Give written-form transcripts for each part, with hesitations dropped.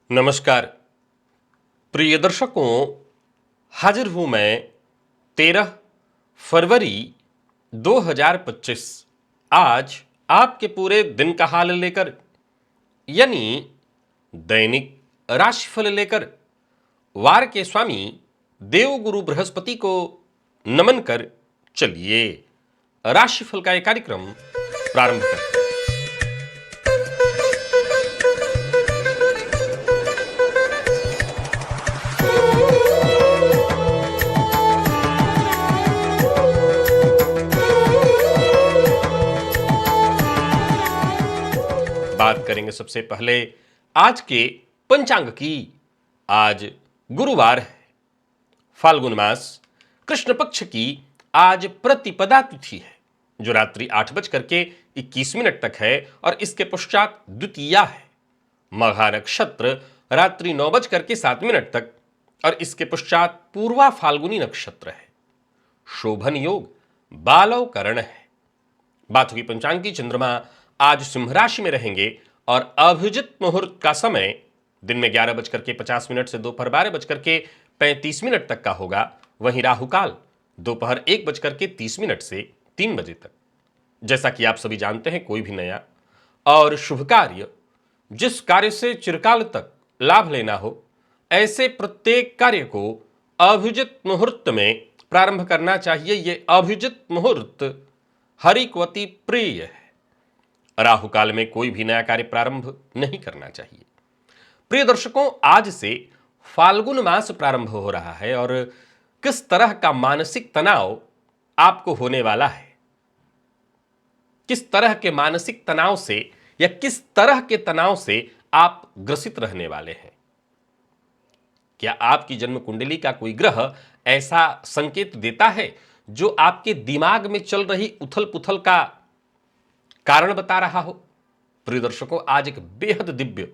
नमस्कार प्रिय दर्शकों, हाजिर हूं मैं 13 फरवरी 2025 आज आपके पूरे दिन का हाल लेकर, यानी दैनिक राशिफल लेकर वार के स्वामी देवगुरु बृहस्पति को नमन कर चलिए राशिफल का एक कार्यक्रम प्रारंभ करते हैं। बात करेंगे सबसे पहले आज के पंचांग की। आज गुरुवार है, फाल्गुन मास कृष्ण पक्ष की आज प्रतिपदा तिथि है जो रात्रि 8:21 तक है और इसके पश्चात द्वितीया है। मघा नक्षत्र रात्रि 9:07 तक और इसके पश्चात पूर्वा फाल्गुनी नक्षत्र है। शोभन योग बालव करण है। बात होगी पंचांग की। चंद्रमा आज सिंह राशि में रहेंगे और अभिजित मुहूर्त का समय दिन में 11:50 से दोपहर 12:35 तक का होगा। वहीं राहुकाल दोपहर 1:30 से 3 बजे तक। जैसा कि आप सभी जानते हैं, कोई भी नया और शुभ कार्य, जिस कार्य से चिरकाल तक लाभ लेना हो, ऐसे प्रत्येक कार्य को अभिजित मुहूर्त में प्रारंभ करना चाहिए। यह अभिजित मुहूर्त हरिक्वती प्रिय है। राहु काल में कोई भी नया कार्य प्रारंभ नहीं करना चाहिए। प्रिय दर्शकों, आज से फाल्गुन मास प्रारंभ हो रहा है और किस तरह का मानसिक तनाव आपको होने वाला है, किस तरह के मानसिक तनाव से या किस तरह के तनाव से आप ग्रसित रहने वाले हैं। क्या आपकी जन्म कुंडली का कोई ग्रह ऐसा संकेत देता है जो आपके दिमाग में चल रही उथल पुथल का कारण बता रहा हो? प्रिय दर्शकों, आज एक बेहद दिव्य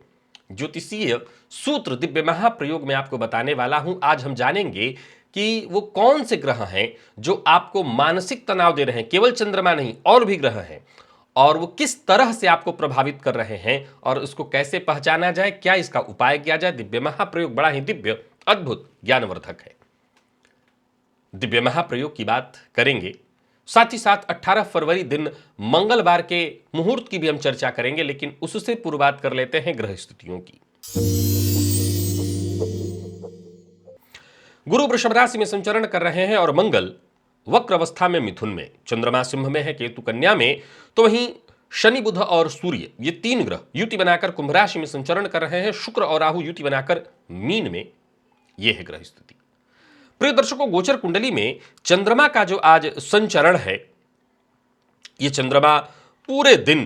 ज्योतिषीय सूत्र, दिव्य महाप्रयोग में आपको बताने वाला हूं। आज हम जानेंगे कि वो कौन से ग्रह हैं जो आपको मानसिक तनाव दे रहे हैं। केवल चंद्रमा नहीं, और भी ग्रह हैं, और वो किस तरह से आपको प्रभावित कर रहे हैं और उसको कैसे पहचाना जाए, क्या इसका उपाय किया जाए। दिव्य महाप्रयोग बड़ा ही दिव्य, अद्भुत, ज्ञानवर्धक है। दिव्य महाप्रयोग की बात करेंगे, साथ ही साथ 18 फरवरी दिन मंगलवार के मुहूर्त की भी हम चर्चा करेंगे, लेकिन उससे पूर्व बात कर लेते हैं ग्रह स्थितियों की। गुरु वृषभ राशि में संचरण कर रहे हैं और मंगल वक्र अवस्था में मिथुन में, चंद्रमा सिंह में है, केतु कन्या में, तो वहीं शनि बुध और सूर्य ये तीन ग्रह युति बनाकर कुंभ राशि में संचरण कर रहे हैं। शुक्र और राहु युति बनाकर मीन में, यह है ग्रह स्थिति। प्रिय दर्शकों, गोचर कुंडली में चंद्रमा का जो आज संचरण है, यह चंद्रमा पूरे दिन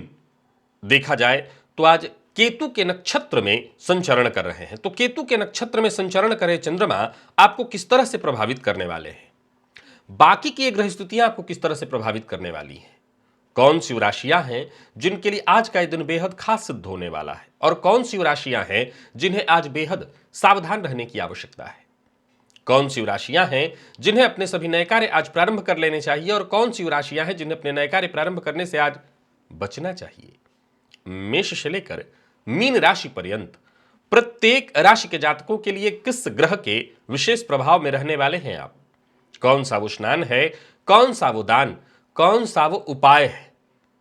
देखा जाए तो आज केतु के नक्षत्र में संचरण कर रहे हैं। तो केतु के नक्षत्र में संचरण करे चंद्रमा आपको किस तरह से प्रभावित करने वाले हैं, बाकी की ग्रह स्थितियां आपको किस तरह से प्रभावित करने वाली हैं, कौन सी राशियां हैं जिनके लिए आज का यह दिन बेहद खास सिद्ध होने वाला है, और कौन सी राशियां हैं जिन्हें आज बेहद सावधान रहने की आवश्यकता है, कौन सी राशियां हैं जिन्हें अपने सभी नए कार्य आज प्रारंभ कर लेने चाहिए, और कौन सी राशियां हैं जिन्हें अपने नए कार्य प्रारंभ करने से आज बचना चाहिए। मेष से लेकर मीन राशि पर्यंत प्रत्येक राशि के जातकों के लिए किस ग्रह के विशेष प्रभाव में रहने वाले हैं आप, कौन सा वो स्नान है, कौन सा वो दान, कौन सा वो उपाय है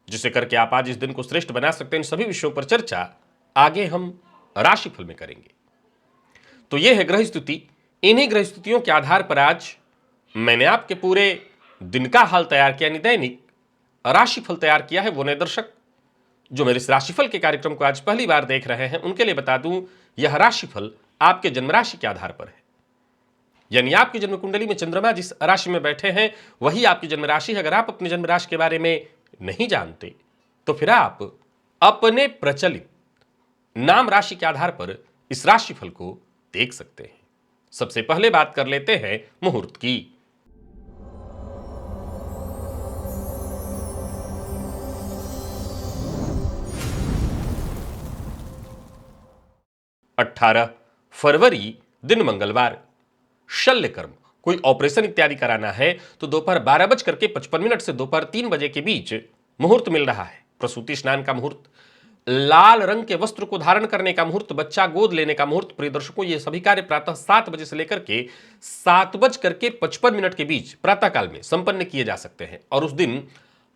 जिसे करके आप आज इस दिन को श्रेष्ठ बना सकते हैं। इन सभी विषयों पर चर्चा आगे हम राशिफल में करेंगे। तो यह है ग्रह स्थिति। इन्हीं ग्रह स्थितियों के आधार पर आज मैंने आपके पूरे दिन का हाल तैयार किया, यानी दैनिक राशिफल तैयार किया है। वो नए दर्शक जो मेरे इस राशिफल के कार्यक्रम को आज पहली बार देख रहे हैं, उनके लिए बता दूं, यह राशिफल आपके जन्म राशि के आधार पर है, यानी आपकी जन्म कुंडली में चंद्रमा जिस राशि में बैठे हैं वही आपकी जन्म राशि है। अगर आप अपनी जन्म राशि के बारे में नहीं जानते तो फिर आप अपने प्रचलित नाम राशि के आधार पर इस राशिफल को देख सकते हैं। सबसे पहले बात कर लेते हैं मुहूर्त की। 18 फरवरी दिन मंगलवार, शल्य कर्म, कोई ऑपरेशन इत्यादि कराना है तो दोपहर 12:55 से दोपहर 3 बजे के बीच मुहूर्त मिल रहा है। प्रसूति स्नान का मुहूर्त, लाल रंग के वस्त्र को धारण करने का मुहूर्त, बच्चा गोद लेने का मुहूर्त, प्रिय दर्शकों ये सभी कार्य प्रातः 7 बजे से लेकर के 7:55 के बीच प्रातःकाल में संपन्न किए जा सकते हैं और उस दिन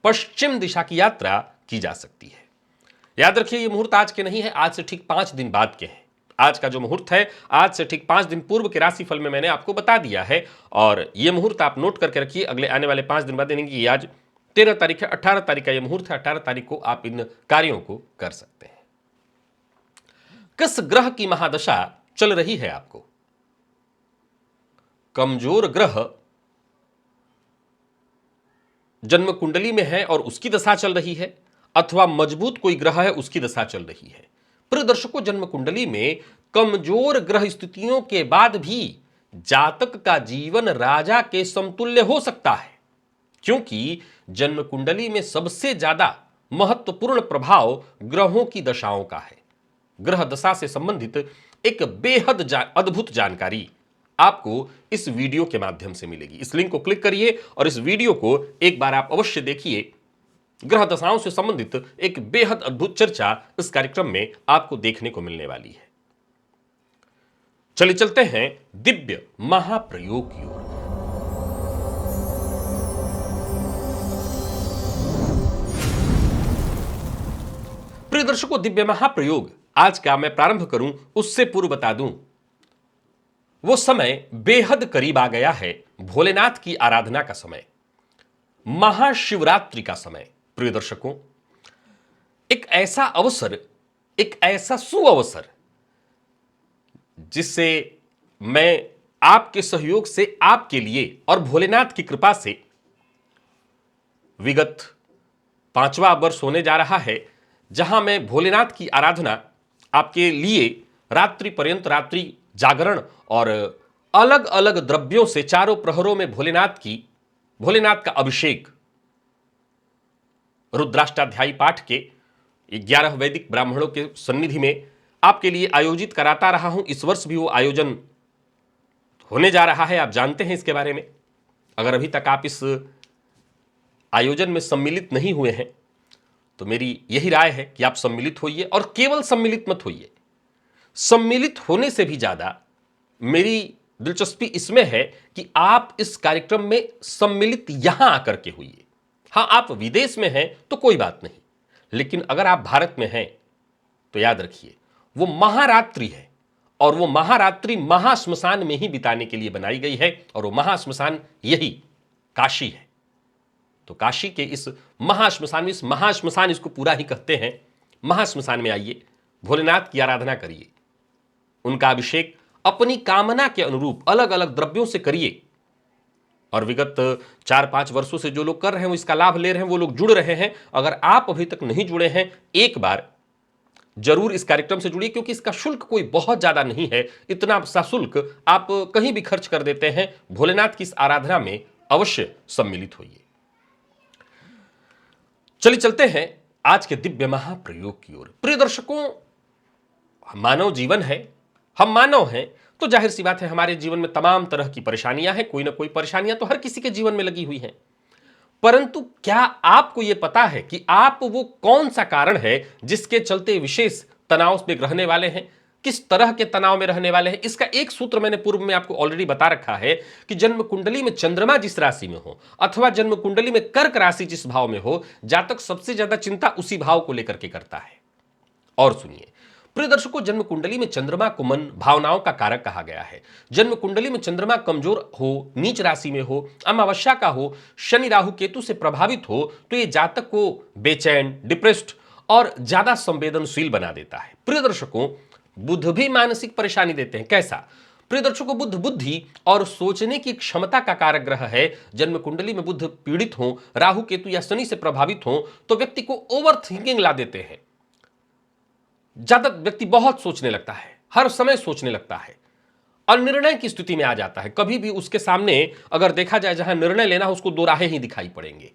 पश्चिम दिशा की यात्रा की जा सकती है। याद रखिए ये मुहूर्त आज के नहीं है, आज से ठीक 5 दिन बाद के हैं। आज का जो मुहूर्त है आज से ठीक 5 दिन पूर्व के राशिफल में मैंने आपको बता दिया है और यह मुहूर्त आप नोट करके रखिए। अगले आने वाले 5 दिन बाद, यानी कि आज 13 तारीख है, 18 तारीख का यह मुहूर्त है। 18 तारीख को आप इन कार्यों को कर सकते हैं। किस ग्रह की महादशा चल रही है आपको? कमजोर ग्रह जन्म कुंडली में है और उसकी दशा चल रही है, अथवा मजबूत कोई ग्रह है उसकी दशा चल रही है। प्रिय दर्शकों, जन्म कुंडली में कमजोर ग्रह स्थितियों के बाद भी जातक का जीवन राजा के समतुल्य हो सकता है, क्योंकि जन्म कुंडली में सबसे ज्यादा महत्वपूर्ण प्रभाव ग्रहों की दशाओं का है। ग्रह दशा से संबंधित एक बेहद अद्भुत जानकारी आपको इस वीडियो के माध्यम से मिलेगी। इस लिंक को क्लिक करिए और इस वीडियो को एक बार आप अवश्य देखिए। ग्रह दशाओं से संबंधित एक बेहद अद्भुत चर्चा इस कार्यक्रम में आपको देखने को मिलने वाली है। चलिए चलते हैं दिव्य महाप्रयोग की ओर। प्रिय दर्शकों, दिव्य महाप्रयोग आज का मैं प्रारंभ करूं उससे पूर्व बता दूं, वो समय बेहद करीब आ गया है। भोलेनाथ की आराधना का समय, महाशिवरात्रि का समय। प्रिय दर्शकों, एक ऐसा अवसर, एक ऐसा सुअवसर जिससे मैं आपके सहयोग से आपके लिए और भोलेनाथ की कृपा से विगत 5वां वर्ष होने जा रहा है, जहां मैं भोलेनाथ की आराधना आपके लिए रात्रि पर्यंत, रात्रि जागरण और अलग अलग द्रव्यों से चारों प्रहरों में भोलेनाथ का अभिषेक, रुद्राष्टाध्यायी पाठ के 11 वैदिक ब्राह्मणों के सन्निधि में आपके लिए आयोजित कराता रहा हूं। इस वर्ष भी वो आयोजन होने जा रहा है, आप जानते हैं इसके बारे में। अगर अभी तक आप इस आयोजन में सम्मिलित नहीं हुए हैं तो मेरी यही राय है कि आप सम्मिलित होइए, और केवल सम्मिलित मत होइए, सम्मिलित होने से भी ज्यादा मेरी दिलचस्पी इसमें है कि आप इस कार्यक्रम में सम्मिलित यहां आकर के होइए। हां, आप विदेश में हैं तो कोई बात नहीं, लेकिन अगर आप भारत में हैं तो याद रखिए वो महारात्रि है और वो महारात्रि महाश्मशान में ही बिताने के लिए बनाई गई है, और वो महाश्मशान यही काशी है। तो काशी के इस महाश्मशान, इस महाश्मशान इसको पूरा ही कहते हैं, महाश्मशान में आइए, भोलेनाथ की आराधना करिए, उनका अभिषेक अपनी कामना के अनुरूप अलग अलग द्रव्यों से करिए। और विगत 4-5 वर्षों से जो लोग कर रहे हैं वो इसका लाभ ले रहे हैं, वो लोग जुड़ रहे हैं। अगर आप अभी तक नहीं जुड़े हैं, एक बार जरूर इस कार्यक्रम से जुड़िए, क्योंकि इसका शुल्क कोई बहुत ज्यादा नहीं है। इतना सा शुल्क आप कहीं भी खर्च कर देते हैं। भोलेनाथ की इस आराधना में अवश्य सम्मिलित होइए। चलिए चलते हैं आज के दिव्य महाप्रयोग की ओर। प्रिय दर्शकों, मानव जीवन है, हम मानव हैं, तो जाहिर सी बात है हमारे जीवन में तमाम तरह की परेशानियां हैं। कोई ना कोई परेशानियां तो हर किसी के जीवन में लगी हुई हैं। परंतु क्या आपको यह पता है कि आप वो कौन सा कारण है जिसके चलते विशेष तनाव में रहने वाले हैं, किस तरह के तनाव में रहने वाले हैं? इसका एक सूत्र मैंने पूर्व में आपको ऑलरेडी बता रखा है कि जन्म कुंडली में चंद्रमा जिस राशि में हो अथवा जन्म कुंडली में कर्क राशि जिस भाव में हो, जातक सबसे ज्यादा चिंता उसी भाव को लेकर के करता है। और सुनिए प्रिय दर्शकों, जन्म कुंडली में चंद्रमा को मन भावनाओं का कारक कहा गया है। जन्म कुंडली में चंद्रमा कमजोर हो, नीच राशि में हो, अमावस्या का हो, शनि राहु केतु से प्रभावित हो, तो यह जातक को बेचैन, डिप्रेस्ड और ज्यादा संवेदनशील बना देता है। प्रिय दर्शकों, बुध भी मानसिक परेशानी देते हैं। कैसा? प्रिय दर्शकों, बुध बुद्धि और सोचने की क्षमता का कारक ग्रह है। जन्म कुंडली में बुध पीड़ित हो, राहु केतु या शनि से प्रभावित हो तो व्यक्ति को ओवर थिंकिंग ला देते हैं। ज्यादा व्यक्ति बहुत सोचने लगता है, हर समय सोचने लगता है और निर्णय की स्थिति में आ जाता है। कभी भी उसके सामने अगर देखा जाए जहां निर्णय लेना है उसको दो राहें ही दिखाई पड़ेंगे।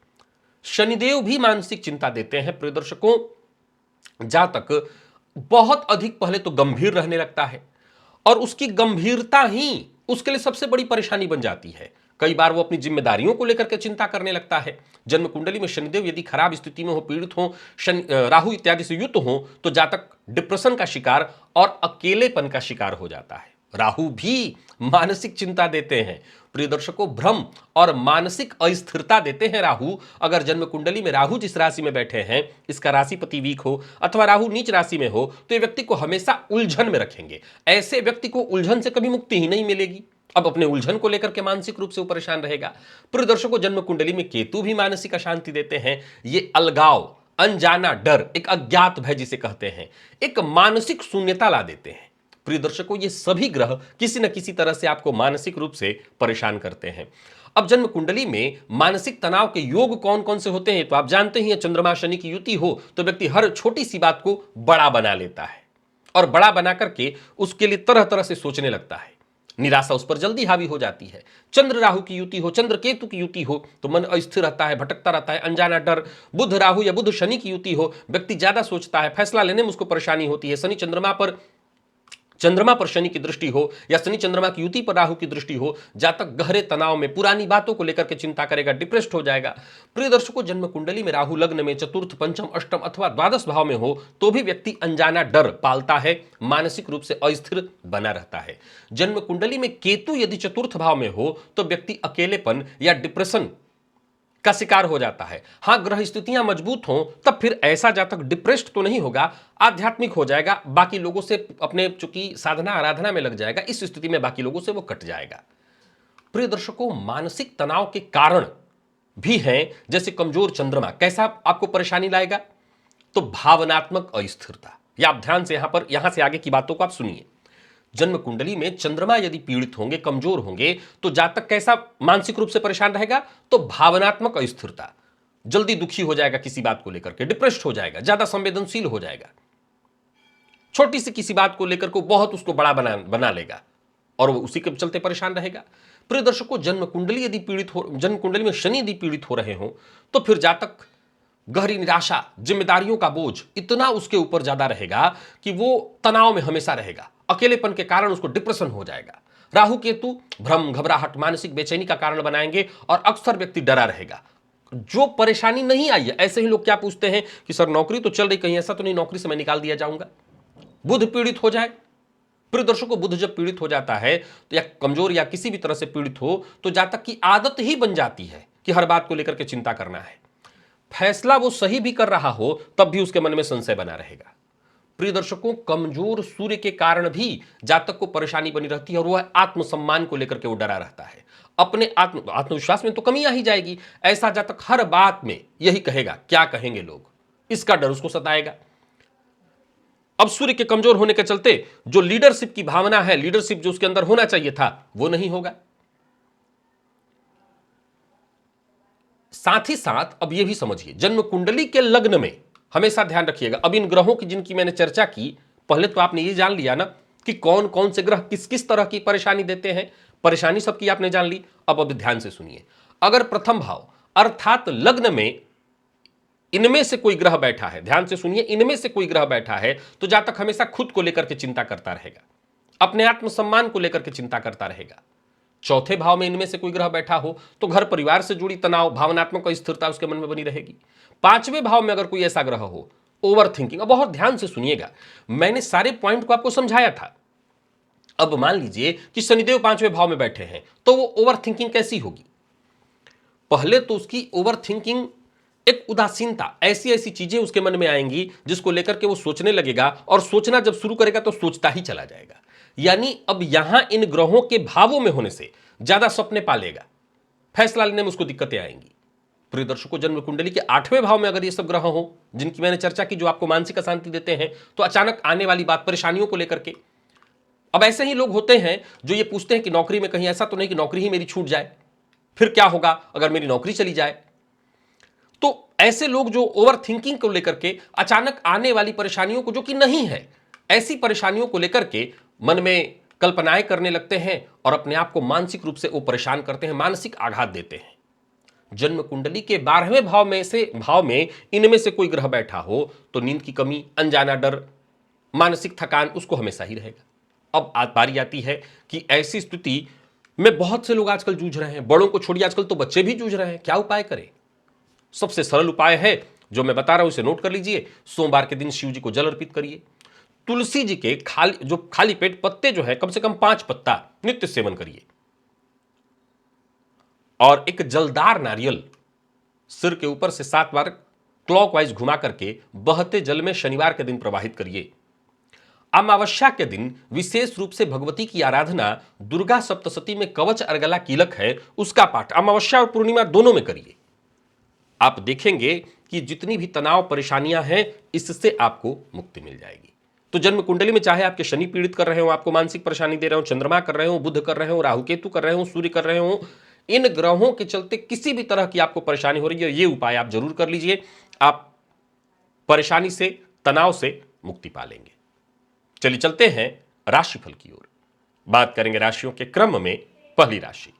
शनिदेव भी मानसिक चिंता देते हैं। प्रिय दर्शकों, जातक बहुत अधिक पहले तो गंभीर रहने लगता है और उसकी गंभीरता ही उसके लिए सबसे बड़ी परेशानी बन जाती है। कई बार वो अपनी जिम्मेदारियों को लेकर के चिंता करने लगता है। जन्म कुंडली में शनिदेव यदि खराब स्थिति में हो, पीड़ित हो, राहु इत्यादि से युक्त हो, तो जातक डिप्रेशन का शिकार और अकेलेपन का शिकार हो जाता है। राहु भी मानसिक चिंता देते हैं। प्रिय दर्शकों, भ्रम और मानसिक अस्थिरता देते हैं राहु। अगर जन्म कुंडली में राहु जिस राशि में बैठे हैं, इसका राशिपति वीक हो अथवा राहु नीच राशि में हो, तो ये व्यक्ति को हमेशा उलझन में रखेंगे। ऐसे व्यक्ति को उलझन से कभी मुक्ति ही नहीं मिलेगी। अब अपने उलझन को लेकर के मानसिक रूप से वो परेशान रहेगा। प्रिय दर्शकों, जन्म कुंडली में केतु भी मानसिक अशांति देते हैं। ये अलगाव, अनजाना डर, एक अज्ञात भय जिसे कहते हैं, एक मानसिक शून्यता ला देते हैं। प्रिय दर्शकों, ये सभी ग्रह किसी न किसी तरह से आपको मानसिक रूप से परेशान करते हैं। अब जन्म कुंडली में मानसिक तनाव के योग कौन कौन से होते हैं, तो आप जानते ही हैं, चंद्रमा शनि की युति हो तो व्यक्ति हर छोटी सी बात को बड़ा बना लेता है और बड़ा बना करके उसके लिए तरह तरह से सोचने लगता है। निराशा उस पर जल्दी हावी हो जाती है। चंद्र राहु की युति हो, चंद्र केतु की युति हो तो मन अस्थिर रहता है, भटकता रहता है, अनजाना डर। बुध राहु या बुध शनि की युति हो, व्यक्ति ज्यादा सोचता है, फैसला लेने में उसको परेशानी होती है। शनि चंद्रमा पर शनि की दृष्टि हो या शनि चंद्रमा की युति पर राहु की दृष्टि हो, जातक गहरे तनाव में, पुरानी बातों को लेकर के चिंता करेगा, डिप्रेस्ड हो जाएगा। प्रिय दर्शकों, जन्म कुंडली में राहु लग्न में चतुर्थ, पंचम, अष्टम अथवा द्वादश भाव में हो तो भी व्यक्ति अनजाना डर पालता है, मानसिक रूप से अस्थिर बना रहता है। जन्म कुंडली में केतु यदि चतुर्थ भाव में हो तो व्यक्ति अकेलेपन या डिप्रेशन का शिकार हो जाता है। हां, ग्रह स्थितियां मजबूत हों तब फिर ऐसा जातक डिप्रेस्ड तो नहीं होगा, आध्यात्मिक हो जाएगा, बाकी लोगों से अपने चूंकि साधना आराधना में लग जाएगा, इस स्थिति में बाकी लोगों से वो कट जाएगा। प्रिय दर्शकों, मानसिक तनाव के कारण भी हैं, जैसे कमजोर चंद्रमा कैसा आपको परेशानी लाएगा, तो भावनात्मक अस्थिरता। या आप ध्यान से यहां से आगे की बातों को आप सुनिए। जन्म कुंडली में चंद्रमा यदि पीड़ित होंगे, कमजोर होंगे, तो जातक कैसा मानसिक रूप से परेशान रहेगा, तो भावनात्मक अस्थिरता, जल्दी दुखी हो जाएगा किसी बात को लेकर के, डिप्रेस्ड हो जाएगा, ज्यादा संवेदनशील हो जाएगा, छोटी सी किसी बात को लेकर को बहुत उसको बड़ा बना लेगा और वो उसी के चलते परेशान रहेगा। प्रिय दर्शकों, जन्म कुंडली में शनि यदि पीड़ित हो रहे हो तो फिर जातक गहरी निराशा, जिम्मेदारियों का बोझ इतना उसके ऊपर ज्यादा रहेगा कि वो तनाव में हमेशा रहेगा, अकेलेपन के कारण उसको डिप्रेशन हो जाएगा। राहु केतु भ्रम, घबराहट, मानसिक बेचैनी का कारण बनाएंगे और अक्सर व्यक्ति डरा रहेगा। जो परेशानी नहीं आई है, ऐसे ही लोग क्या पूछते हैं कि सर नौकरी तो चल रही, कहीं ऐसा तो नहीं नौकरी से मैं निकाल दिया जाऊंगा। बुध पीड़ित हो जाए, प्रिय दर्शकों, बुध जब पीड़ित हो जाता है तो या कमजोर या किसी भी तरह से पीड़ित हो तो जातक की आदत ही बन जाती है कि हर बात को लेकर के चिंता करना है। फैसला वो सही भी कर रहा हो तब भी उसके मन में संशय बना रहेगा। प्रिय दर्शकों, कमजोर सूर्य के कारण भी जातक को परेशानी बनी रहती है और वह आत्मसम्मान को लेकर के वो डरा रहता है। अपने आत्मविश्वास में तो कमी आ ही जाएगी। ऐसा जातक हर बात में यही कहेगा, क्या कहेंगे लोग, इसका डर उसको सताएगा। अब सूर्य के कमजोर होने के चलते जो लीडरशिप की भावना है, लीडरशिप जो उसके अंदर होना चाहिए था, वो नहीं होगा। साथ ही साथ अब यह भी समझिए, जन्म कुंडली के लग्न में हमेशा ध्यान रखिएगा। अब इन ग्रहों की जिनकी मैंने चर्चा की, पहले तो आपने ये जान लिया ना कि कौन कौन से ग्रह किस किस तरह की परेशानी देते हैं। परेशानी सबकी आपने जान ली। अब ध्यान से सुनिए, अगर प्रथम भाव अर्थात लग्न में इनमें से कोई ग्रह बैठा है, ध्यान से सुनिए, इनमें से कोई ग्रह बैठा है तो जातक हमेशा खुद को लेकर के चिंता करता रहेगा, अपने आत्मसम्मान को लेकर के चिंता करता रहेगा। चौथे भाव में इनमें से कोई ग्रह बैठा हो तो घर परिवार से जुड़ी तनाव, भावनात्मक अस्थिरता उसके मन में बनी रहेगी। पांचवें भाव में अगर कोई ऐसा ग्रह हो, ओवर थिंकिंग। अब बहुत ध्यान से सुनिएगा, मैंने सारे पॉइंट को आपको समझाया था। अब मान लीजिए कि शनिदेव पांचवें भाव में बैठे हैं तो वो ओवर थिंकिंग कैसी होगी। पहले तो उसकी ओवर थिंकिंग एक उदासीनता, ऐसी ऐसी चीजें उसके मन में आएंगी जिसको लेकर के वो सोचने लगेगा और सोचना जब शुरू करेगा तो सोचता ही चला जाएगा। यानी अब यहां इन ग्रहों के भावों में होने से ज्यादा सपने पालेगा, फैसला लेने में उसको दिक्कतें आएंगी। प्रिय दर्शकों, जन्म कुंडली के 8वें भाव में अगर ये सब ग्रह हो जिनकी मैंने चर्चा की, जो आपको मानसिक अशांति देते हैं, तो अचानक आने वाली बात, परेशानियों को लेकर के। अब ऐसे ही लोग होते हैं जो ये पूछते हैं कि नौकरी में कहीं ऐसा तो नहीं कि नौकरी ही मेरी छूट जाए, फिर क्या होगा अगर मेरी नौकरी चली जाए। तो ऐसे लोग जो ओवर थिंकिंग को लेकर के अचानक आने वाली परेशानियों को, जो कि नहीं है, ऐसी परेशानियों को लेकर के मन में कल्पनाएं करने लगते हैं और अपने आप को मानसिक रूप से वो परेशान करते हैं, मानसिक आघात देते हैं। जन्म कुंडली के 12वें भाव में इनमें से कोई ग्रह बैठा हो तो नींद की कमी, अनजाना डर, मानसिक थकान उसको हमेशा ही रहेगा। अब बारी आती है कि ऐसी स्थिति में बहुत से लोग आजकल जूझ रहे हैं। बड़ों को छोड़िए, आजकल तो बच्चे भी जूझ रहे हैं। क्या उपाय करें? सबसे सरल उपाय है जो मैं बता रहा हूं, इसे नोट कर लीजिए। सोमवार के दिन शिव जी को जल अर्पित करिए। तुलसी जी के खाली पेट पत्ते जो है, कम से कम 5 पत्ता नित्य सेवन करिए। और एक जलदार नारियल सिर के ऊपर से 7 बार क्लॉकवाइज घुमा करके बहते जल में शनिवार के दिन प्रवाहित करिए। अमावस्या के दिन विशेष रूप से भगवती की आराधना, दुर्गा सप्तशती में कवच अर्गला कीलक है, उसका पाठ अमावस्या और पूर्णिमा दोनों में करिए। आप देखेंगे कि जितनी भी तनाव परेशानियां हैं, इससे आपको मुक्ति मिल जाएगी। तो जन्म कुंडली में चाहे आपके शनि पीड़ित कर रहे हो, आपको मानसिक परेशानी दे रहे हो, चंद्रमा कर रहे हो, बुध कर रहे हो, राहु केतु कर रहे हो, सूर्य कर रहे हो, इन ग्रहों के चलते किसी भी तरह की आपको परेशानी हो रही है, ये उपाय आप जरूर कर लीजिए। आप परेशानी से, तनाव से मुक्ति पालेंगे। चलिए चलते हैं राशिफल की ओर। बात करेंगे राशियों के क्रम में। पहली राशि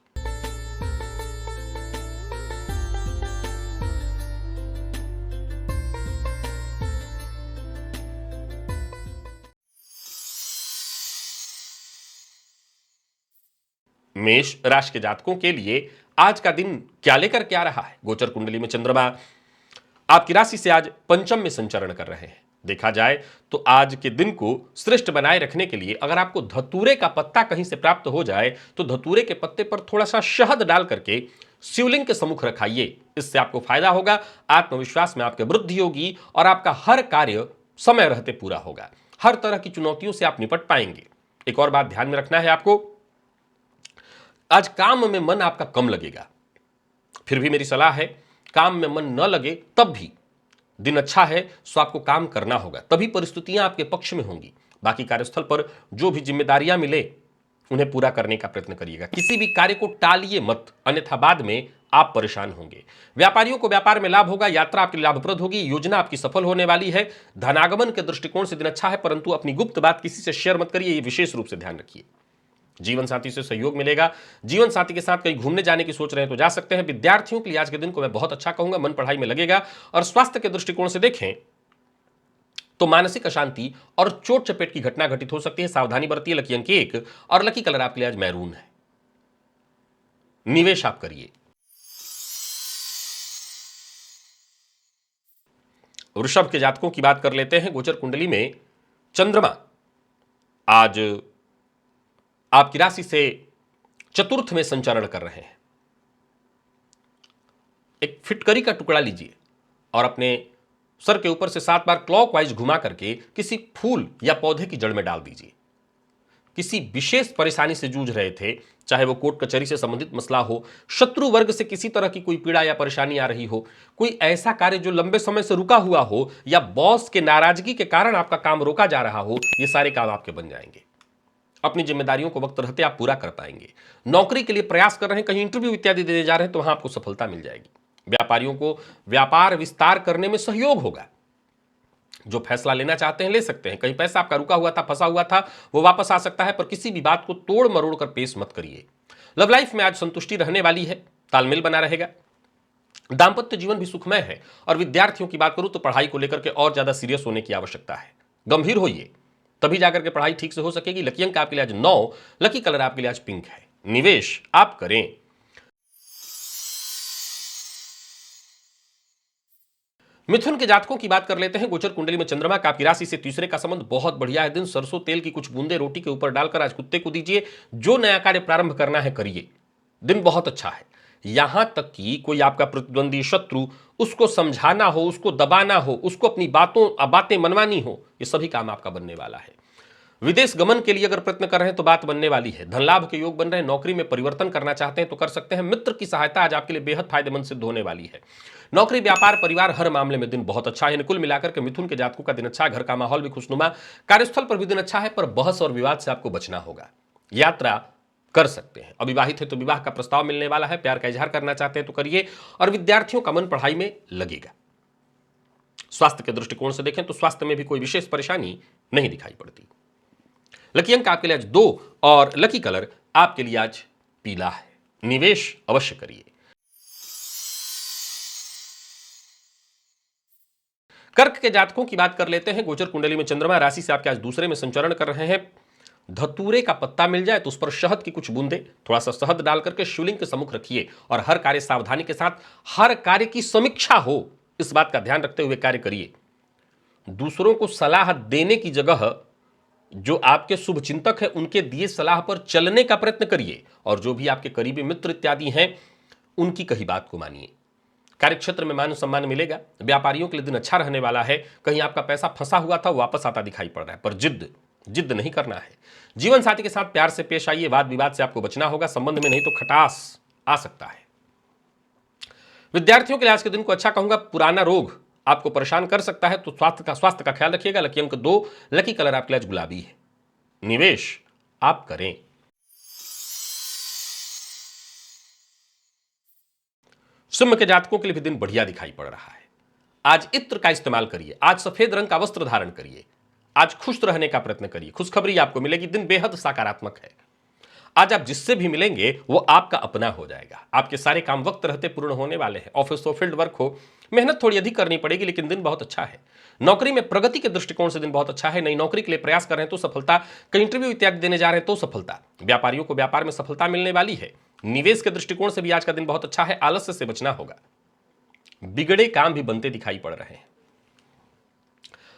मेष राशि के जातकों के लिए आज का दिन क्या लेकर क्या रहा है? गोचर कुंडली में चंद्रमा आपकी राशि से आज पंचम में संचरण कर रहे हैं। देखा जाए तो आज के दिन को श्रेष्ठ बनाए रखने के लिए अगर आपको धतूरे का पत्ता कहीं से प्राप्त हो जाए तो धतूरे के पत्ते पर थोड़ा सा शहद डाल करके शिवलिंग के सम्मुख रखाइए। इससे आपको फायदा होगा, आत्मविश्वास में आपके वृद्धि होगी और आपका हर कार्य समय रहते पूरा होगा। हर तरह की चुनौतियों से आप निपट पाएंगे। एक और बात ध्यान में रखना है आपको, आज काम में मन आपका कम लगेगा। फिर भी मेरी सलाह है, काम में मन न लगे तब भी दिन अच्छा है, सो आपको काम करना होगा, तभी परिस्थितियां आपके पक्ष में होंगी। बाकी कार्यस्थल पर जो भी जिम्मेदारियां मिले उन्हें पूरा करने का प्रयत्न करिएगा। किसी भी कार्य को टालिए मत, अन्यथा बाद में आप परेशान होंगे। व्यापारियों को व्यापार में लाभ होगा, यात्रा आपकी लाभप्रद होगी, योजना आपकी सफल होने वाली है। धनागमन के दृष्टिकोण से दिन अच्छा है, परंतु अपनी गुप्त बात किसी से शेयर मत करिए, ये विशेष रूप से ध्यान रखिए। जीवन साथी से सहयोग मिलेगा। जीवन साथी के साथ कहीं घूमने जाने की सोच रहे हैं तो जा सकते हैं। विद्यार्थियों के लिए आज के दिन को मैं बहुत अच्छा कहूंगा, मन पढ़ाई में लगेगा। और स्वास्थ्य के दृष्टिकोण से देखें तो मानसिक अशांति और चोट चपेट की घटना घटित हो सकती है, सावधानी बरतिए। लकी अंक 1 और लकी कलर आपके लिए आज मैरून है। निवेश आप करिए। वृषभ के जातकों की बात कर लेते हैं। गोचर कुंडली में चंद्रमा आज आपकी राशि से चतुर्थ में संचरण कर रहे हैं। एक फिटकरी का टुकड़ा लीजिए और अपने सर के ऊपर से 7 बार क्लॉकवाइज घुमा करके किसी फूल या पौधे की जड़ में डाल दीजिए। किसी विशेष परेशानी से जूझ रहे थे, चाहे वो कोर्ट कचहरी से संबंधित मसला हो, शत्रु वर्ग से किसी तरह की कोई पीड़ा या परेशानी आ रही हो, कोई ऐसा कार्य जो लंबे समय से रुका हुआ हो, या बॉस के नाराजगी के कारण आपका काम रोका जा रहा हो, ये सारे काम आपके बन जाएंगे। अपनी जिम्मेदारियों को वक्त रहते आप पूरा कर पाएंगे। नौकरी के लिए प्रयास कर रहे हैं, कहीं इंटरव्यू इत्यादि देने जा रहे हैं तो वहां आपको सफलता मिल जाएगी। व्यापारियों को व्यापार विस्तार करने में सहयोग होगा। जो फैसला लेना चाहते हैं ले सकते हैं। कहीं पैसा आपका रुका हुआ था, फंसा हुआ था, वो वापस आ सकता है, पर किसी भी बात को तोड़ मरोड़ कर पेश मत करिए। लव लाइफ में आज संतुष्टि रहने वाली है, तालमेल बना रहेगा। दांपत्य जीवन भी सुखमय है। और विद्यार्थियों की बात करूं तो पढ़ाई को लेकर के और ज्यादा सीरियस होने की आवश्यकता है। गंभीर होइए, तभी जाकर के पढ़ाई ठीक से हो सकेगी। लकी अंक आपके लिए आज 9, लकी कलर आपके लिए आज पिंक है। निवेश आप करें। मिथुन के जातकों की बात कर लेते हैं। गोचर कुंडली में चंद्रमा का आपकी राशि से तीसरे का संबंध बहुत बढ़िया है। दिन सरसों तेल की कुछ बूंदे रोटी के ऊपर डालकर आज कुत्ते को दीजिए। जो नया कार्य प्रारंभ करना है करिए, दिन बहुत अच्छा है। यहां तक कि कोई आपका प्रतिद्वंदी शत्रु, उसको समझाना हो, उसको दबाना हो, उसको अपनी बातें मनवानी हो, ये सभी काम आपका बनने वाला है। विदेश गमन के लिए अगर प्रयत्न कर रहे हैं तो बात बनने वाली है। धन लाभ के योग बन रहे हैं। नौकरी में परिवर्तन करना चाहते हैं तो कर सकते हैं। मित्र की सहायता आज आपके लिए बेहद फायदेमंद सिद्ध होने वाली है। नौकरी, व्यापार, परिवार, हर मामले में दिन बहुत अच्छा है। कुल मिलाकर के मिथुन के जातकों का दिन अच्छा है। घर का माहौल भी खुशनुमा, कार्यस्थल पर भी दिन अच्छा है, पर बहस और विवाद से आपको बचना होगा। यात्रा कर सकते हैं। अविवाहित है तो विवाह का प्रस्ताव मिलने वाला है। प्यार का इजहार करना चाहते हैं तो करिए। और विद्यार्थियों का मन पढ़ाई में लगेगा। स्वास्थ्य के दृष्टिकोण से देखें तो स्वास्थ्य में भी कोई विशेष परेशानी नहीं दिखाई पड़ती। लकी अंक आपके लिए आज 2 और लकी कलर आपके लिए आज पीला है। निवेश अवश्य करिए। कर्क के जातकों की बात कर लेते हैं। गोचर कुंडली में चंद्रमा राशि से आपके आज दूसरे में संचरण कर रहे हैं। धतूरे का पत्ता मिल जाए तो उस पर शहद की कुछ बूंदे, थोड़ा सा शहद डाल करके शिवलिंग के सम्मुख रखिए और हर कार्य सावधानी के साथ, हर कार्य की समीक्षा हो इस बात का ध्यान रखते हुए कार्य करिए। दूसरों को सलाह देने की जगह जो आपके शुभ चिंतक है उनके दिए सलाह पर चलने का प्रयत्न करिए और जो भी आपके करीबी मित्र इत्यादि हैं उनकी कही बात को मानिए। कार्यक्षेत्र में मान सम्मान मिलेगा। व्यापारियों के लिए दिन अच्छा रहने वाला है। कहीं आपका पैसा फंसा हुआ था वापस आता दिखाई पड़ रहा है, पर जिद नहीं करना है। जीवन साथी के साथ प्यार से पेश आइए। वाद विवाद से आपको बचना होगा। संबंध में नहीं तो खटास आ सकता है। विद्यार्थियों के लिए आज के दिन को अच्छा कहूंगा। पुराना रोग आपको परेशान कर सकता है तो स्वास्थ्य का ख्याल रखिएगा। लकी अंक 2, लकी कलर आपके लिए आज गुलाबी है। निवेश आप करें। सिंह के जातकों के लिए भी दिन बढ़िया दिखाई पड़ रहा है। आज इत्र का इस्तेमाल करिए। आज सफेद रंग का वस्त्र धारण करिए। आज खुश रहने का प्रयत्न करिए। खुशखबरी आपको मिलेगी। दिन बेहद सकारात्मक है। आज आप जिससे भी मिलेंगे वो आपका अपना हो जाएगा। आपके सारे काम वक्त रहते पूर्ण होने वाले हैं। ऑफिस हो, फील्ड वर्क हो, मेहनत थोड़ी अधिक करनी पड़ेगी लेकिन दिन बहुत अच्छा है। नौकरी में प्रगति के दृष्टिकोण से दिन बहुत अच्छा है। नई नौकरी के लिए प्रयास कर रहे हैं तो सफलता, कई इंटरव्यू इत्यादि देने जा रहे हैं तो सफलता। व्यापारियों को व्यापार में सफलता मिलने वाली है। निवेश के दृष्टिकोण से भी आज का दिन बहुत अच्छा है। आलस्य से बचना होगा। बिगड़े काम भी बनते दिखाई पड़ रहे हैं।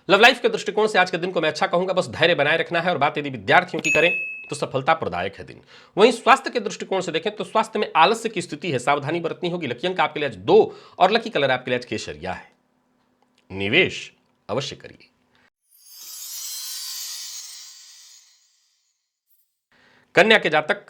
लव लाइफ के दृष्टिकोण से आज के दिन को मैं अच्छा कहूंगा। बस धैर्य बनाए रखना है और बात यदि विद्यार्थियों की करें तो सफलता प्रदायक है दिन। वहीं स्वास्थ्य के दृष्टिकोण से देखें तो स्वास्थ्य में आलस्य की स्थिति है। सावधानी बरतनी होगी। लकी अंक आपके लिए आज 2 और लकी कलर आपके लिए आज केसरिया है। निवेश अवश्य करिए। कन्या के जातक,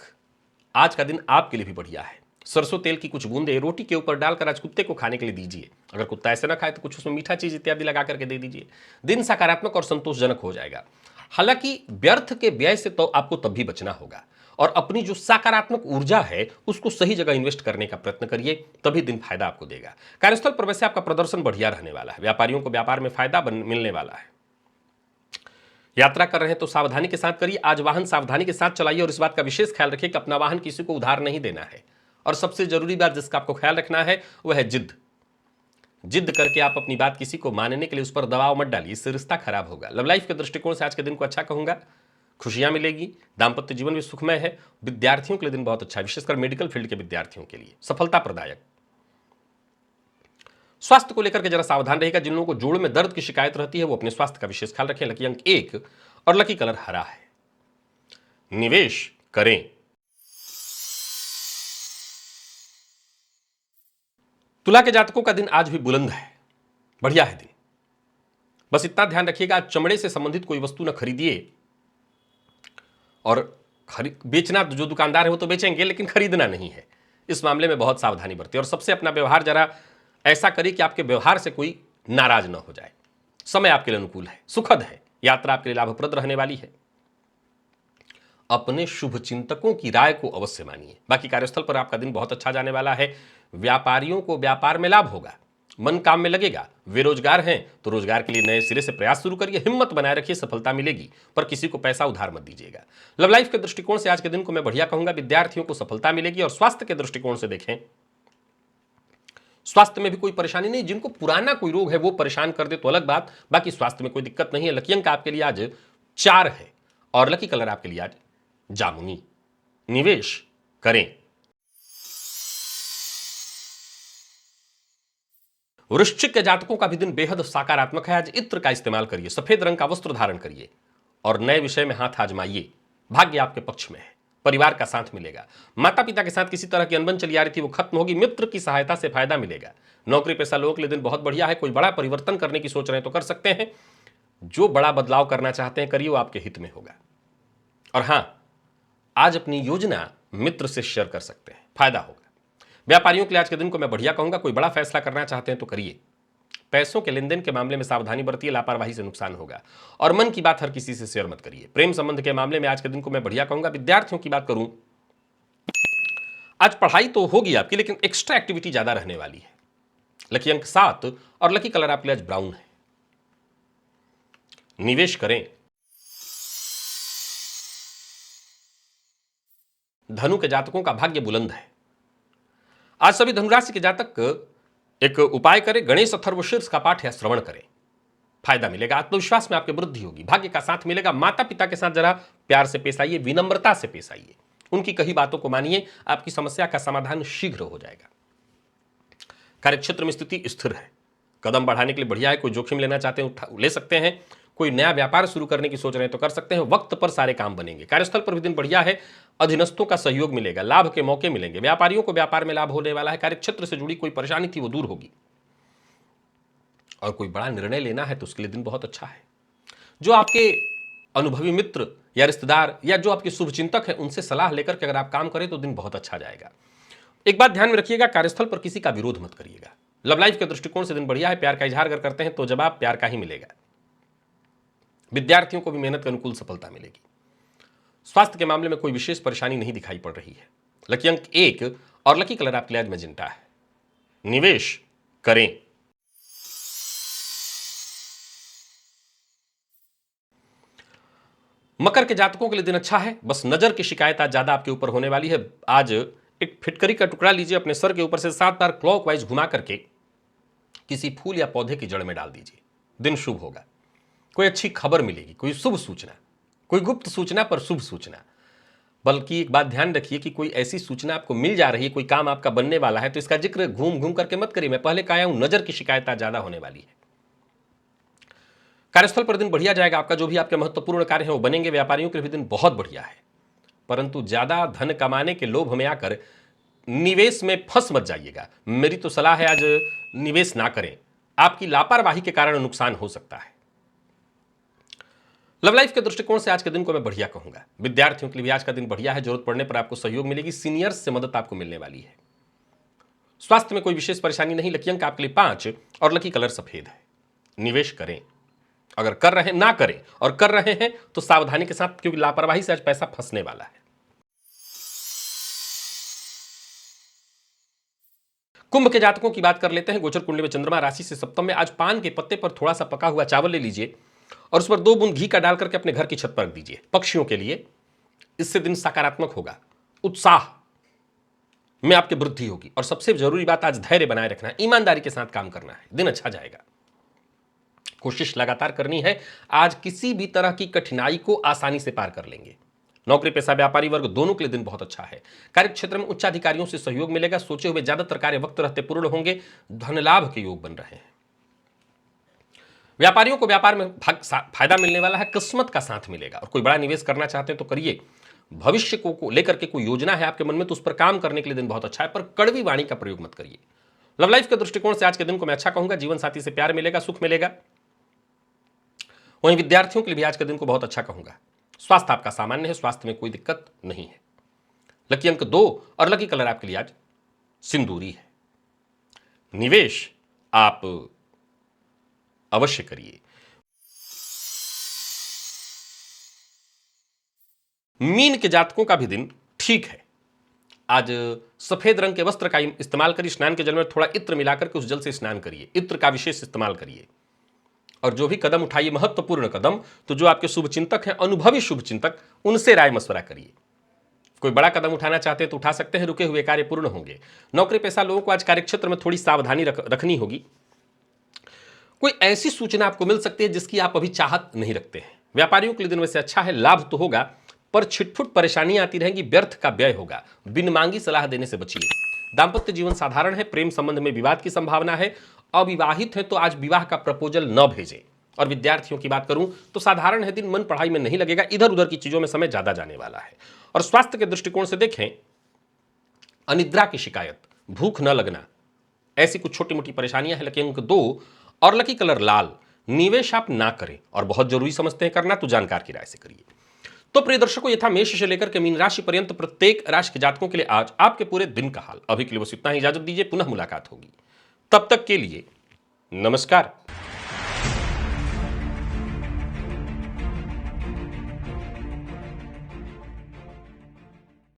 आज का दिन आपके लिए भी बढ़िया है। सरसों तेल की कुछ बूंदे रोटी के ऊपर डालकर आज कुत्ते को खाने के लिए दीजिए। अगर कुत्ता ऐसे ना खाए तो कुछ उसमें मीठा चीज इत्यादि लगा करके दे दीजिए। दिन सकारात्मक और संतोषजनक हो जाएगा। हालांकि व्यर्थ के व्यय से तो आपको तब भी बचना होगा और अपनी जो सकारात्मक ऊर्जा है उसको सही जगह इन्वेस्ट करने का प्रयत्न करिए, तभी दिन फायदा आपको देगा। कार्यस्थल पर वैसे आपका प्रदर्शन बढ़िया रहने वाला है। व्यापारियों को व्यापार में फायदा मिलने वाला है। यात्रा कर रहे हैं तो सावधानी के साथ करिए। आज वाहन सावधानी के साथ चलाइए और इस बात का विशेष ख्याल रखिए कि अपना वाहन किसी को उधार नहीं देना है। और सबसे जरूरी बात जिसका आपको ख्याल रखना है वह है जिद करके आप अपनी बात किसी को मानने के लिए उस पर दबाव मत डालिए, इससे रिश्ता खराब होगा। लव लाइफ के दृष्टिकोण से आज के दिन को अच्छा कहूंगा। खुशियां मिलेगी। दाम्पत्य जीवन भी सुखमय है। विद्यार्थियों के लिए दिन बहुत अच्छा है, विशेषकर मेडिकल फील्ड के विद्यार्थियों के लिए सफलता प्रदायक। स्वास्थ्य को लेकर के जरा सावधान रहेगा। जिन लोगों को जोड़ में दर्द की शिकायत रहती है वो अपने स्वास्थ्य का विशेष ख्याल रखें। लकी अंक 1 और लकी कलर हरा है। निवेश करें। तुला के जातकों का दिन आज भी बुलंद है, बढ़िया है दिन। बस इतना ध्यान रखिएगा चमड़े से संबंधित कोई वस्तु न खरीदिए और बेचना जो दुकानदार है वो तो बेचेंगे लेकिन खरीदना नहीं है। इस मामले में बहुत सावधानी बरतिए और सबसे अपना व्यवहार जरा ऐसा करिए कि आपके व्यवहार से कोई नाराज न हो जाए। समय आपके लिए अनुकूल है, सुखद है। यात्रा आपके लिए लाभप्रद रहने वाली है। अपने शुभ चिंतकों की राय को अवश्य मानिए। बाकी कार्यस्थल पर आपका दिन बहुत अच्छा जाने वाला है। व्यापारियों को व्यापार में लाभ होगा। मन काम में लगेगा। बेरोजगार हैं तो रोजगार के लिए नए सिरे से प्रयास शुरू करिए। हिम्मत बनाए रखिए, सफलता मिलेगी, पर किसी को पैसा उधार मत दीजिएगा। लव लाइफ के दृष्टिकोण से आज के दिन को मैं बढ़िया कहूंगा। विद्यार्थियों को सफलता मिलेगी और स्वास्थ्य के दृष्टिकोण से देखें, स्वास्थ्य में भी कोई परेशानी नहीं। जिनको पुराना कोई रोग है वो परेशान कर दे तो अलग बात, बाकी स्वास्थ्य में कोई दिक्कत नहीं है। लकी अंक आपके लिए आज 4 है और लकी कलर आपके लिए आज जामुनी। निवेश करें। वृश्चिक के जातकों का भी दिन बेहद सकारात्मक है। आज इत्र का इस्तेमाल करिए। सफेद रंग का वस्त्र धारण करिए और नए विषय में हाथ आजमाइए। भाग्य आपके पक्ष में है। परिवार का साथ मिलेगा। माता पिता के साथ किसी तरह की अनबन चली आ रही थी वो खत्म होगी। मित्र की सहायता से फायदा मिलेगा। नौकरी पेशा लोगों के लिए दिन बहुत बढ़िया है। कोई बड़ा परिवर्तन करने की सोच रहे हैं तो कर सकते हैं। जो बड़ा बदलाव करना चाहते हैं करिए, वो आपके हित में होगा। और हां, आज अपनी योजना मित्र से शेयर कर सकते हैं, फायदा होगा। व्यापारियों के लिए आज के दिन को मैं बढ़िया कहूंगा। कोई बड़ा फैसला करना चाहते हैं तो करिए। पैसों के लेन देन के मामले में सावधानी बरतिए, लापरवाही से नुकसान होगा। और मन की बात हर किसी से शेयर मत करिए। प्रेम संबंध के मामले में आज के दिन को मैं बढ़िया कहूंगा। विद्यार्थियों की बात करूं, आज पढ़ाई तो होगी आपकी लेकिन एक्स्ट्रा एक्टिविटी ज्यादा रहने वाली है। लकी अंक 7 और लकी कलर आपके लिए आज ब्राउन है। निवेश करें। धनु के जातकों का भाग्य बुलंद है। आज सभी धनुराशि के जातक एक उपाय करें। गणेश अथर्वशीर्ष का पाठ या श्रवण करें। फायदा मिलेगा, आत्मविश्वास में आपके वृद्धि होगी, भाग्य का साथ मिलेगा। माता पिता के साथ जरा प्यार से पेश आइए, विनम्रता से पेश आइए, उनकी कही बातों को मानिए, आपकी समस्या का समाधान शीघ्र हो जाएगा। कार्यक्षेत्र में स्थिति स्थिर है, कदम बढ़ाने के लिए बढ़िया है। कोई जोखिम लेना चाहते हैं ले सकते हैं, कोई नया व्यापार शुरू करने की सोच रहे हैं तो कर सकते हैं। वक्त पर सारे काम बनेंगे। कार्यस्थल पर भी दिन बढ़िया है, अधीनस्थों का सहयोग मिलेगा, लाभ के मौके मिलेंगे। व्यापारियों को व्यापार में लाभ होने वाला है। कार्यक्षेत्र से जुड़ी कोई परेशानी थी वो दूर होगी, और कोई बड़ा निर्णय लेना है तो उसके लिए दिन बहुत अच्छा है। जो आपके अनुभवी मित्र या रिश्तेदार या जो आपके शुभचिंतक हैं उनसे सलाह लेकर के अगर आप काम करें तो दिन बहुत अच्छा जाएगा। एक बात ध्यान में रखिएगा, कार्यस्थल पर किसी का विरोध मत करिएगा। लव लाइफ के दृष्टिकोण से दिन बढ़िया है। प्यार का इजहार अगर करते हैं तो जवाब प्यार का ही मिलेगा। विद्यार्थियों को भी मेहनत के अनुकूल सफलता मिलेगी। स्वास्थ्य के मामले में कोई विशेष परेशानी नहीं दिखाई पड़ रही है। लकी अंक 1 और लकी कलर आपके लिए आज मैजेंटा है। निवेश करें। मकर के जातकों के लिए दिन अच्छा है, बस नजर की शिकायत आज ज्यादा आपके ऊपर होने वाली है। आज एक फिटकरी का टुकड़ा लीजिए, अपने सर के ऊपर से 7 बार क्लॉकवाइज घुमा करके किसी फूल या पौधे की जड़ में डाल दीजिए। दिन शुभ होगा, कोई अच्छी खबर मिलेगी, कोई शुभ सूचना, कोई गुप्त सूचना पर शुभ सूचना। बल्कि एक बात ध्यान रखिए कि कोई ऐसी सूचना आपको मिल जा रही है, कोई काम आपका बनने वाला है, तो इसका जिक्र घूम घूम करके मत करिए। मैं पहले कहा हूं, नजर की शिकायत आज ज्यादा होने वाली है। कार्यस्थल पर दिन बढ़िया जाएगा। आपका जो भी आपके महत्वपूर्ण कार्य है वो बनेंगे। व्यापारियों के लिए भी दिन बहुत बढ़िया है, परंतु ज्यादा धन कमाने के लोभ में आकर निवेश में फंस मत जाइएगा। मेरी तो सलाह है आज निवेश ना करें, आपकी लापरवाही के कारण नुकसान हो सकता है। लव लाइफ के दृष्टिकोण से आज के दिन को मैं बढ़िया कहूंगा। विद्यार्थियों के लिए भी आज का दिन बढ़िया है। जरूरत पड़ने पर आपको सहयोग मिलेगी, सीनियर्स से मदद आपको मिलने वाली है। स्वास्थ्य में कोई विशेष परेशानी नहीं। लकी अंक आपके लिए 5 और लकी कलर सफेद है। निवेश करें, अगर कर रहे हैं ना करें, और कर रहे हैं तो सावधानी के साथ, क्योंकि लापरवाही से आज पैसा फंसने वाला है। कुंभ के जातकों की बात कर लेते हैं। गोचर कुंडली में चंद्रमा राशि से सप्तम में। आज पान के पत्ते पर थोड़ा सा पका हुआ चावल ले लीजिए और उस पर 2 बूंद घी का डाल करके अपने घर की छत पर रख दीजिए। पक्षियों के लिए इससे दिन सकारात्मक होगा, उत्साह में आपकी वृद्धि होगी। और सबसे जरूरी बात, आज धैर्य बनाए रखना है, ईमानदारी के साथ काम करना है, दिन अच्छा जाएगा। कोशिश लगातार करनी है। आज किसी भी तरह की कठिनाई को आसानी से पार कर लेंगे। नौकरी पेशा व्यापारी वर्ग दोनों के लिए दिन बहुत अच्छा है। कार्य क्षेत्र में उच्चाधिकारियों से सहयोग मिलेगा। सोचे हुए ज्यादातर कार्य वक्त रहते पूर्ण होंगे। धन लाभ के योग बन रहे हैं। व्यापारियों को व्यापार में फायदा मिलने वाला है, किस्मत का साथ मिलेगा। और कोई बड़ा निवेश करना चाहते हैं तो करिए। भविष्य को लेकर के कोई योजना है आपके मन में तो उस पर काम करने के लिए दिन बहुत अच्छा है, पर कड़वी वाणी का प्रयोग मत करिए। लव लाइफ के दृष्टिकोण से आज के दिन को मैं अच्छा कहूंगा। जीवन साथी से प्यार मिलेगा, सुख मिलेगा। वहीं विद्यार्थियों के लिए भी आज के दिन को बहुत अच्छा कहूंगा। स्वास्थ्य आपका सामान्य है, स्वास्थ्य में कोई दिक्कत नहीं है। लकी अंक 2 और लकी कलर आपके लिए आज सिंदूरी है। निवेश आप अवश्य करिए। मीन के जातकों का भी दिन ठीक है। आज सफेद रंग के वस्त्र का इस्तेमाल करिए। स्नान के जल में थोड़ा इत्र मिलाकर के उस जल से स्नान करिए। इत्र का विशेष इस्तेमाल करिए। और जो भी कदम उठाइए महत्वपूर्ण कदम, तो जो आपके शुभचिंतक हैं, अनुभवी शुभचिंतक, उनसे राय मशवरा करिए। कोई बड़ा कदम उठाना चाहते हैं तो उठा सकते हैं, रुके हुए कार्य पूर्ण होंगे। नौकरी पेशा लोगों को आज कार्यक्षेत्र में थोड़ी सावधानी रखनी होगी। कोई ऐसी सूचना आपको मिल सकती है जिसकी आप अभी चाहत नहीं रखते हैं। व्यापारियों के लिए दिन वैसे अच्छा है, लाभ तो होगा, पर छिटफुट परेशानियां आती रहेंगी, व्यर्थ का व्यय होगा। बिन मांगी सलाह देने से बचिए। दांपत्य जीवन साधारण है। प्रेम संबंध में विवाद की संभावना है। अविवाहित है तो आज विवाह का प्रपोजल न भेजें। और विद्यार्थियों की बात करूं तो साधारण है दिन, मन पढ़ाई में नहीं लगेगा, इधर उधर की चीजों में समय ज्यादा जाने वाला है। और स्वास्थ्य के दृष्टिकोण से देखें, अनिद्रा की शिकायत, भूख न लगना, ऐसी कुछ छोटी मोटी परेशानियां हैं। लकी अंक 2 और लकी कलर लाल। निवेश आप ना करें, और बहुत जरूरी समझते हैं करना तो जानकार की राय से करिए। तो प्रिय दर्शकों, ये था मेष से लेकर के मीन राशि पर्यंत प्रत्येक राशि के जातकों के लिए आज आपके पूरे दिन का हाल। अभी के लिए बस इतना ही, इजाजत दीजिए, पुनः मुलाकात होगी। तब तक के लिए नमस्कार।